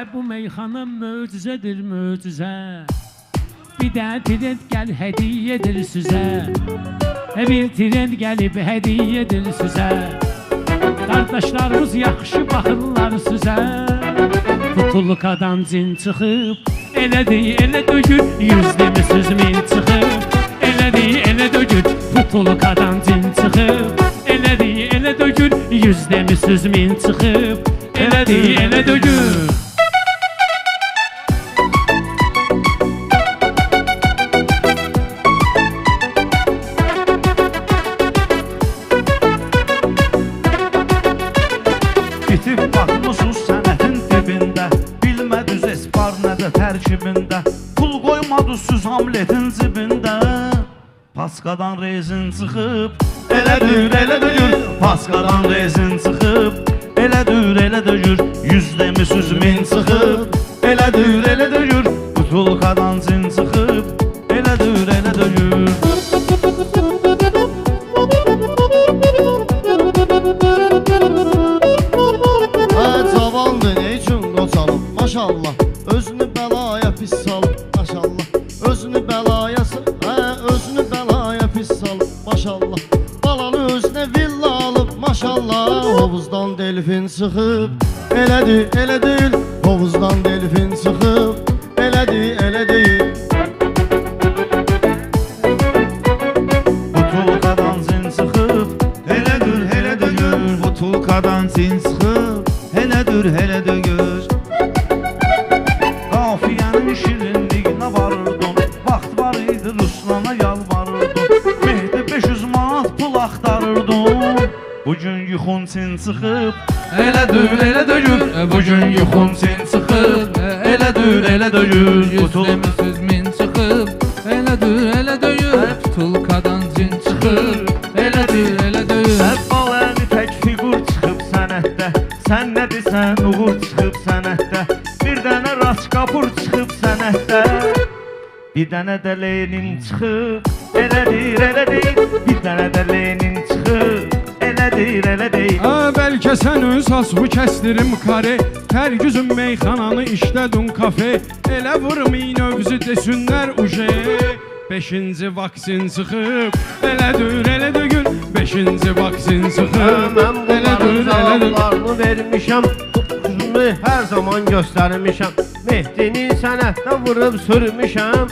Bu meyxana möcüzədir, möcüzə. Bir də trend gəl hədiyyədir sizə. Bir trend gəlib hədiyyədir sizə. Qardaşlarımız yaxşı baxırlar sizə. Butulkadan cin çıxıb, elədi, elə dögür, 100 demisiz min çıxıb. Elədi, elə dögür, butulkadan cin çıxıb. Elədi, elə dögür, 100 demisiz min çıxıb. Elədi, elə dögür. Bitib baxmısınız sənətin dibində, bilmədiniz esbar nədə tərkibində. Pul qoymadısınız Hamletin cibində. Paskadan rezin çıxıb, elədir, elə dögür. Paskadan rezin çıxıb, elədir, elə dögür. 100 demisiz min çıxıb, elədir, elə dögür. Butulkadan cin çıxıb, elədir, elə dögür. Maşallah, özünü bəlaya pis salıb, maşallah. Özünü bəlaya özünü bəlaya pis salıb, maşallah. Balanı özünə villa alıb, maşallah. Hovuzdan delfin çıxıb, elədir, elə deyil. Hovuzdan delfin çıxıb, elədir, elə deyil. Butulkadan cin çıxıb, elədir, elə dögür. Butulkadan cin çıxıb, elədir, elə dögür. Qafiyənin şirinliyinə varırdım, vaxt var idi Ruslana yalvarırdım. Mehdi 500 manat pul axtarırdım. Bugün yuxun çin çıxıb, elədir, elə dögür. Bugün yuxun çin çıxıb, elədir, elə dögür. 100 demisiz min çıxıb, elədir, elə döyür. Butulkadan cin çıxıb, elədir, elə döyür. Əvvələni tək figur çıxıb sənətdə, sən nə desən uğur çıxıb sənətdə. Bir dənə rast kapur çıxıb sənətdə, bir dənə də Lenin çıxıb, elədir, elə deyil. Bir dənə də Lenin çıxıb, elədir, elə deyil. Bəlkə sən öz asbu kəsdirim kare. Hər güzün meyxananı işlədin kafe. Elə vurmayın övzü desinlər uje. 5-ci vaksin çıxıb, elədir, elə dögür. 5-ci vaksin çıxıb, Mən bunların elədir, elə dögür. cavablarını vermişəm. Üzümü hər zaman göstərmişəm. Mehdinin sənətdə vurub sürmüşəm.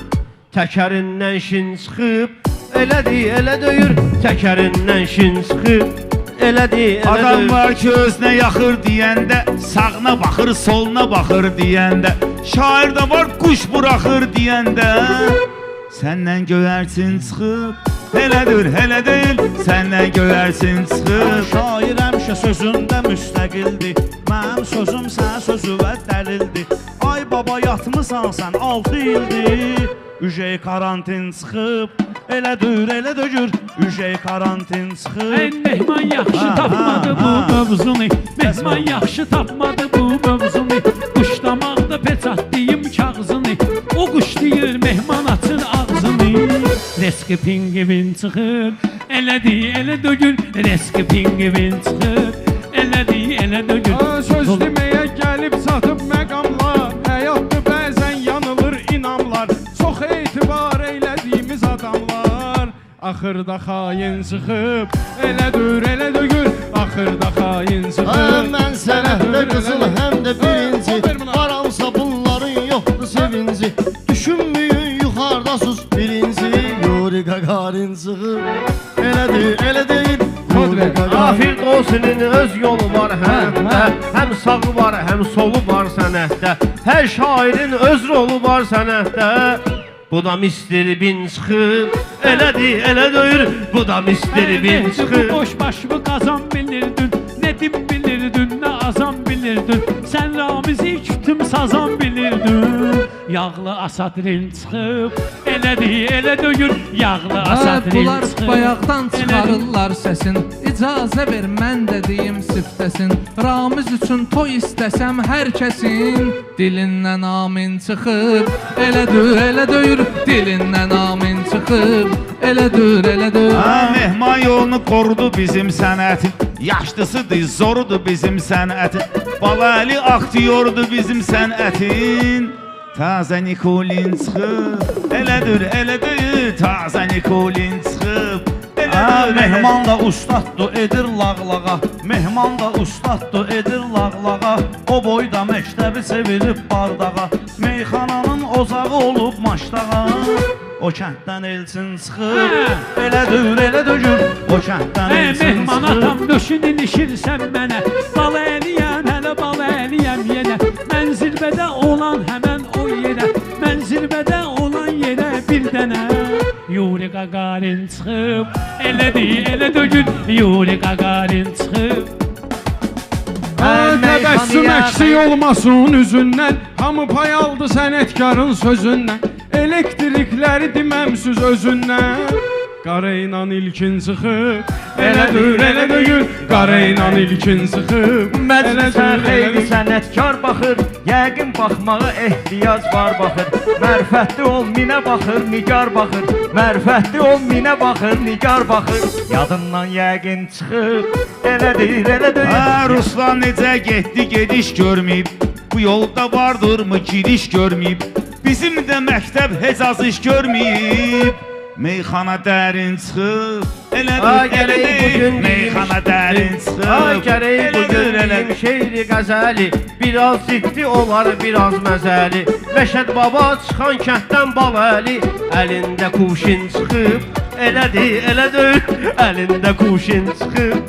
Təkərindən şin çıxıb, elədir, elə döyür. Təkərindən şin çıxıb, elədir, elə Adam döyür. var ki özünə yaxır deyəndə, sağına baxır, soluna baxır deyəndə. Şair də var quş buraxır deyəndə. Səndən göyərçin çıxıb, elədir, elə deyil. Səndən göyərçin çıxıb. Şair həmişə sözündə müstəqildir. Mənim sözüm sənə sözüvə dəlildir. Ay baba yatmısan sən 6 ildir. Ujey karantin çıxıb, elədir, elə dögür. Ujey karantin çıxıb. Mehman yaxşı tapmadı bu mövzunu. Mehman yaxşı tapmadı bu mövzunu. Quşlamaqda peçatlayım kağızını. O quş deyir mehman açır ağzını. Reski pingvin çıxıb, elədir, elə dögür. Reski pingvin çıxıb, elədir, elə dögür. Söz deməyə gəlib çatıb məqamlar. Həyatda bəzən yanılır inamlar. Çox etibar eylədiyimiz adamlar. Axırda xain çıxıb, elədir, elə dögür. Axırda xain çıxıb. Mən sənətdə qızıl həm də birinci. Varamsa bunların yoxdur sevinci. Düşünməyin yuxardasız birinci. Yuri Gagarin çıxıb, elədir, elə deyil. Yuri Gagarin. Afir Qosinin öz yolu var həyatda. Həm sağı var, həm solu var sənətdə. Hər şairin öz rolu var sənətdə. Bu da Mr. Bin çıxıb, elədir, elə döyür. Bu da Mr. Bin çıxıb. Boş başımı qazan bilirdin. Nə dim bilirdin, nə azam bilirdin. Sən Ramizi kütüm sazan bilirdin. Yağlı asadrin çıxıb, elədir, elə dögür. Yağlı asadrin Bunlar çıxıb, bayaqdan çıxarırlar səsin. İcazə ver mən də deyim siftəsin. Ramiz üçün toy istəsəm hər kəsin. Dilindən amin çıxıb, elədir, elə döyür. Dilindən amin çıxıb, elədir, elə döyür. Mehman yolunu qorudu bizim sənətin. Yaşlısıdır, zorudur bizim sənətin. Balalı aktyordur bizim sənətin. Taze Nikolin çıxıb, elədir, elədir. Taze Nikolin çıxıb, elədir. Mehman da ustaddır, edir lağlağa. Mehman da ustaddır, edir lağlağa. O boyda məktəbi sevilib bardağa. Meyxananın ozağı olub maşdağa. O kənddən elçin çıxıb, elədir, elə dögür. O kənddən elçin Mehman çıxıb. atam döşün ilişirsən mənə. Bal eləyəm, hələ bal eləyəm yenə. Mən zirvədə olan həmən o yerə. Mən zirvədə olan yerə bir dənə Yuri Gagarin çıxıb, elədir, elə dögür. Yuri Gagarin çıxıb. Təbəssüm əksik olmasın üzündən. Hamı pay aldı sənətkarın sözündən. Elektrikləri deməmsiz özündən. Qara inan ilkin çıxıb, elədir, elə döyür. Qara inan ilkin çıxıb, Məclisə xeyli sənətkar baxır, yəqin baxmağa ehtiyac var baxır. Mərfətli ol, minə baxır, nigar baxır. Mərfətli ol, minə baxır, nigar baxır. Yadından yəqin çıxıb, elədir, elə döyür. Ruslan necə getdi, gediş görməyib. Bu yolda vardırmı, giriş görməyib. Bizim də məktəb heç az iş görməyib. Meyxana dərin çıxıb, elədir, elədir. Meyxana dərin çıxıb, Ay gərək bu elədir, gün elədir. şeiri qəzəli. Biraz ciddi olar, biraz məzəli. Məşəd baba çıxan kənddən bal əli. Əlində kuşin çıxıb, elədir, elə döyür. Əlində kuşin çıxıb.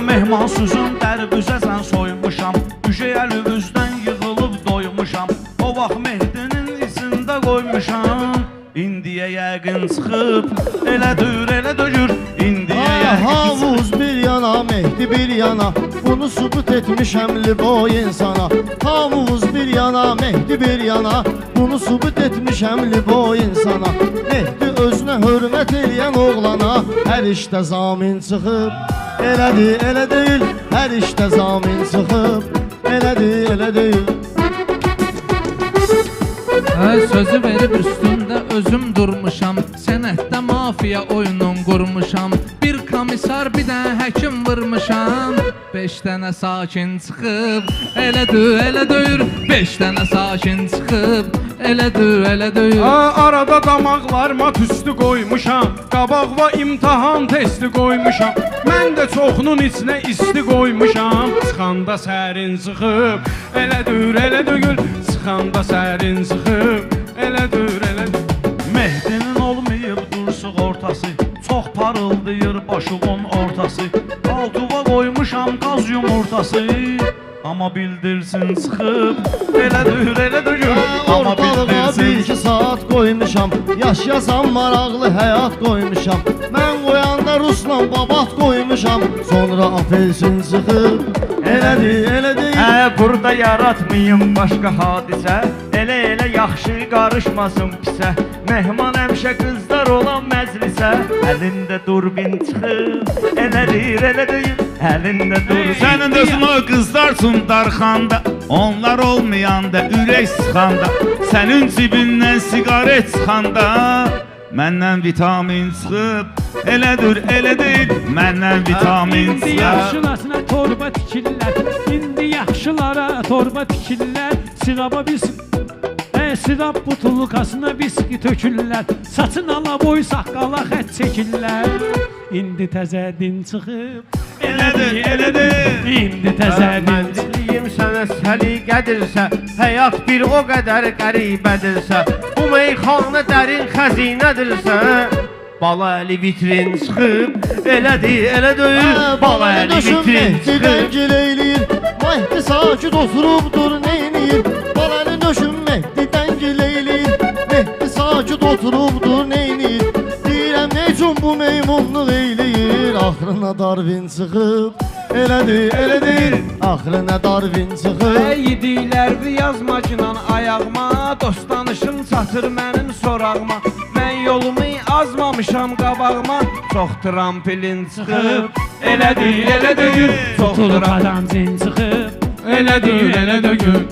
Mehmansuzun dərbüzəsən soymuşam. Düşəyə lübüzdən yığılıb doymuşam. O vaxt Mehdinin içində qoymuşam. İndiyə yəqin çıxıb, elədir, elə döyür. İndiyə yəqin Havuz bir yana, Mehdi bir yana. Bunu sübut etmişəm liboy insana. Havuz bir yana, Mehdi bir yana. Bunu sübut etmişəm liboy insana. Mehdi özünə hörmət eləyən oğlana. Hər işdə zamin çıxıb, elədir, elə deyil. Hər işdə zamin çıxıb, elədir, elə deyil. Sözü verib üstündə özüm durmuşam. Sənətdə mafiya oyunun qurmuşam. Bir komissar, bir dənə həkim vurmuşam. 5 dənə sakin çıxıb, elədir, elə döyür. 5 dənə sakin çıxıb, elədir, elə döyür. Arada damaqlarıma tüstü qoymuşam. Qabaq və imtahan testi qoymuşam. Mən də çoxunun içinə isti qoymuşam. Çıxanda sərin çıxıb, elədir, elə döyür. Çıxanda sərin çıxıb, elədir, elədir. Mehdinin olmayıb dursuq ortası. Çox parıldayır başuğun ortası. Altıva qoymuşam qaz yumurtası. Amma bildirsin çıxıb, elədir, elə döyür. Amma Ortalığa bildirsin 1-2 saat qoymuşam. Yaşayasam maraqlı həyat qoymuşam. Mən qoyanda Rusla babat qoymuşam. Sonra apelsin çıxıb, elədir, elə deyil. Burada yaratmayım başqa hadisə. Elə yaxşı qarışmasın pisə. Mehman həmişə qızlar olan məclisə. Əlində durbin çıxıb, elədir, elə deyil. Əlində durbin. Sənin özün o qızlar üçün darxanda, onlar olmayanda, ürək sıxanda, sənin cibindən siqaret çıxanda, məndən vitamin çıxıb, elədir, elə deyil. Məndən vitamin İndi çıxıb. yaxşılasına torba tikirlər. İndi yaxşılara torba tikirlər. Siraba biz sirab butulkasına viski tökürlər. Saçın ala boy saqqala xət çəkirlər. İndi təzə din çıxıb, Elədir, elədir. İndi təzə din Mən deyim sənə səliqədirsə, həyat bir o qədər qəribədirsə, bu meyxana dərin xəzinədirsə, bala əli vitrin çıxıb, elədir, elə döyür, bala əli vitrin çıxıb. Dəngil eyləyir, Mehdi sakit oturubdur, neyniyir? Balanı döşün Mehdi dəngil eyləyir, Mehdi sakit oturubdur, neyniyir? Deyirəm, ne üçün bu meymunluq eyləyir? Axırına Darwin çıxıb, elədir, elə deyil. Axırına Darwin çıxıb. Yediklər yazmacla ayağıma, dost danışım çatır mənim sorağıma. Mən yolumu azmamışam qabağıma, çox trampilin çıxıb, elədir, elə döyür. Çox Tutulqadan cin çıxıb, elədir, elə döyür.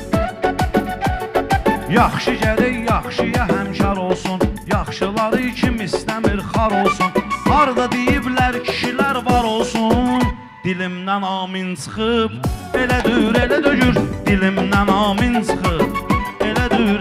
Yaxşı gərək yaxşıya həmkar olsun. Yaxşıları kim istəmir xar olsun. Harda deyiblər kişilər var olsun. dilimdən amin çıxıb. Elə döyür, dilimdən amin çıxıb. Elə döyür.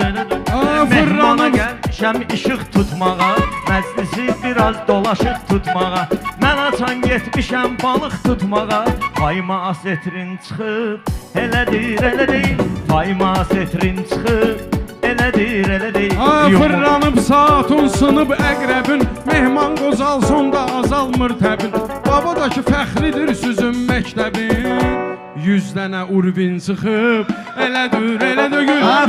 Mehmana gəlmişəm işıq tutmağa, məclisi biraz dolaşıq tutmağa. Mən açan getmişəm balıq tutmağa, payıma asetrin çıxıb. Elə deyil, payıma asetrin çıxıb. Elə deyil. Fırlanıb saatun sınıb əqrəbin, mehman qozalsın da azalmır təbin. Babadakı fəxridir süzün məktəbin. 100 dənə urvin çıxıb, elə döyür.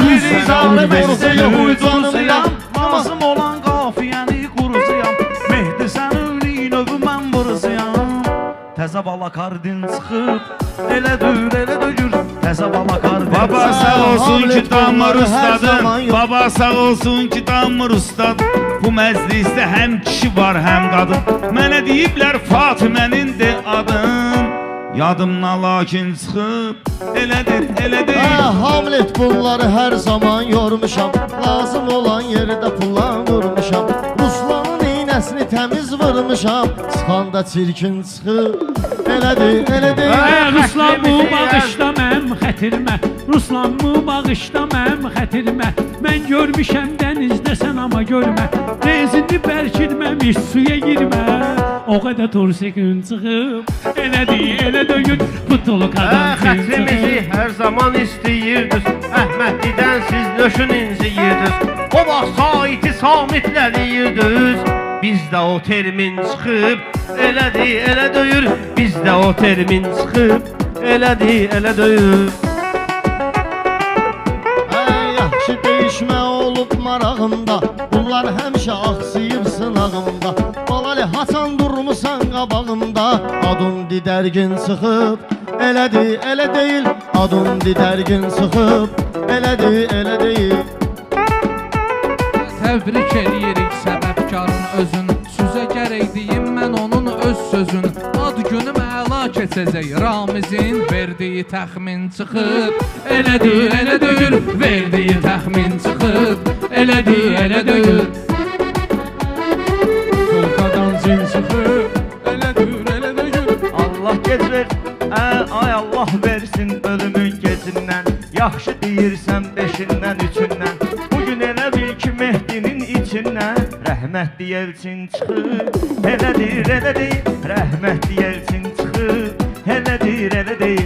Biri zalib etsin uyduruzuyam, lazım olan qafiyəni quruzuyam. Mehdi sən övlüyün övü mən vuruzuyam. Təzə bala kardin çıxıb, elə döyür. Təzə bala kardin. Baba sağ olsun ki damır ustadım. Baba sağ olsun ki damır ustadım. Bu məclisdə həm kişi var həm qadın. Mənə deyiblər Fatimənin de adın. Yadımdan lakin çıxıb. Elə deyil. Hamlet bunları hər zaman yormuşam. Lazım olan yerdə pulla vurmuşam. Ruslanın iynəsini təmiz vurmuşam. Çıxanda çirkin çıxıb. Elə deyil. Ruslan bu bağışla mənim xətirmə. Ruslan bu bağışla mənim xətirmə. Mən görmüşəm dənizdə sən amma görmə. Rezini bərkilməmiş suya girmə. O qədər tursekün çıxıb. Elə döyür, putuluk adam Xətrimizi hər zaman istəyirdiniz, Əhmədlidən siz nöşün inziyirdiniz. O vaxt saiti samitlə deyirdiniz. Bizdə o termin çıxıb, elə döyür. Bizdə o termin çıxıb, elə döyür. Yaxşı deyişmə olub marağımda, bunlar həmişə axsıyıb sınağımda. Balali haçan durmusan qabağımda, adın didərgin çıxıb. Elə deyil, adın didərgin çıxıb. Elə deyil. Təbrik eləyirik səbəbkarın özün, Süzə gərək deyim mən onun öz sözün. Ad günüm əla keçəcək, Ramizin verdiyi təxmin çıxıb. Elə döyür, verdiyi təxmin çıxıb. Elə döyür. Fırqadan zin çıxıb, elə döyür. Allah gecir, ay Allah versin ölümün gecindən. Yaxşı deyirsən beşindən, üçündən. Bugün elə bil ki Mehdinin içindən rəhmətli Elçin çıxıb. Elə deyir, rəhmətli Elçin çıxıb. Elə deyir.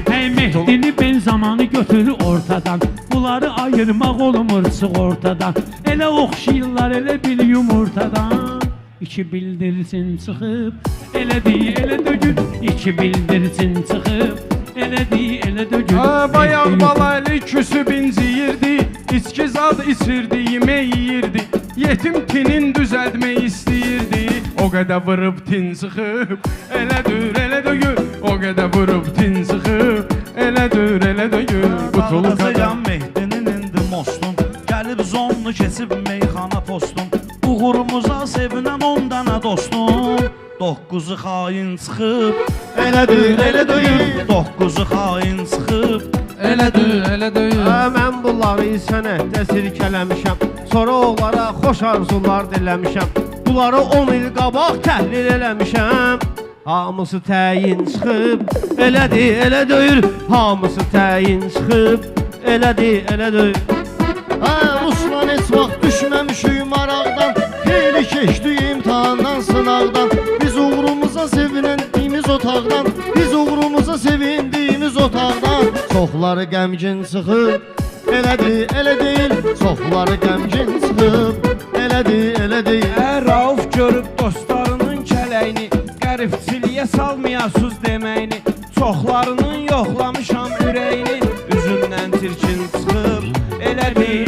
Hey Mehdini ben zamanı götürür ortadan. Bunları ayırmaq olmur çıx ortadan. Elə oxşayırlar elə bil yumurtadan. İki bildirsin çıxıb. Elə döyür, iki bildirsin çıxıb. Elə döyür. Bayaq balaylı küsüb inciyirdi, İçki zad içirdi, yemək yeyirdi. Yetim tinin düzəltmək istəyirdi. O qədər vırıb tin çıxıb. Elə döyür. O qədər vırıb tin çıxıb. Elə döyür. Qutuluk adam. Ağlasayam Mehdinin indi mostun, gəlib zonlu keçib meyxana postun. Uğurumuza sevinən 10 dənə dostum. 9'u xain çıxıb. Elə döyür. 9'u xain çıxıb. Elə döyür. Mən bunları sənətdə sirkələmişəm, sonra onlara xoş arzular diləmişəm. Bunları 10 il qabaq təhlil eləmişəm. Hamısı təyin çıxıb, elə döyür. Hamısı təyin çıxıb, elə döyür. Ruslan heç vaxt düşməmişik maraqdan. Xeyli keçdik imtihandan, sınaqdan. Biz uğrumuza sevinendiyimiz otaqdan. Biz uğrumuza sevindiyimiz otaqdan. Çoxları qəmgin çıxıb. Elə deyil. Çoxları qəmgin çıxıb. Elə deyil. Rauf görüb dostlarının kələyini, qəribçiliyə salmayasız deməyini. Çoxlarının yoxlamışam ürəyini, üzündən tirkin çıxıb.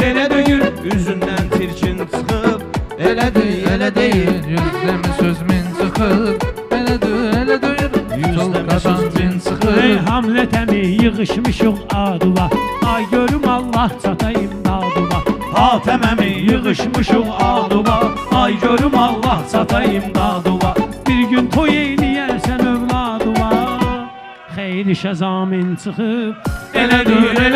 Elə döyür, üzündən tirkin çıxıb. Elə deyir. Yüzdəmi sözmin çıxıb. Elə döyür. Yüzdəmi cin Ey çıxıb. Hamletəmi yığışmışıq aduva. Ay görüm Allah çatayım daduva. Hatəməmi yığışmışıq aduva. Ay görüm Allah çatayım daduva. Bir gün toy eyləyərsən övladuva. Xeyli şəzamin çıxıb. Elə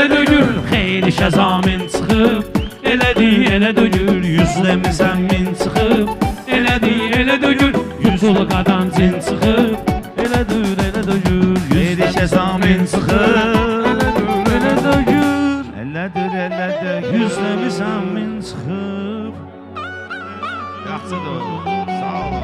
döyür. Xeyli şəzamin çıxıb. Elə döyür. Yüzləmi zəmmin çıxıb. Elə döyür. Yüzül qadan cin çıxıb. Elə döyür. zamin çıxır. Elə də gör Elədir, elədir. Yüzdə bir zamin çıxıb Yaxşıdır. Sağ ol.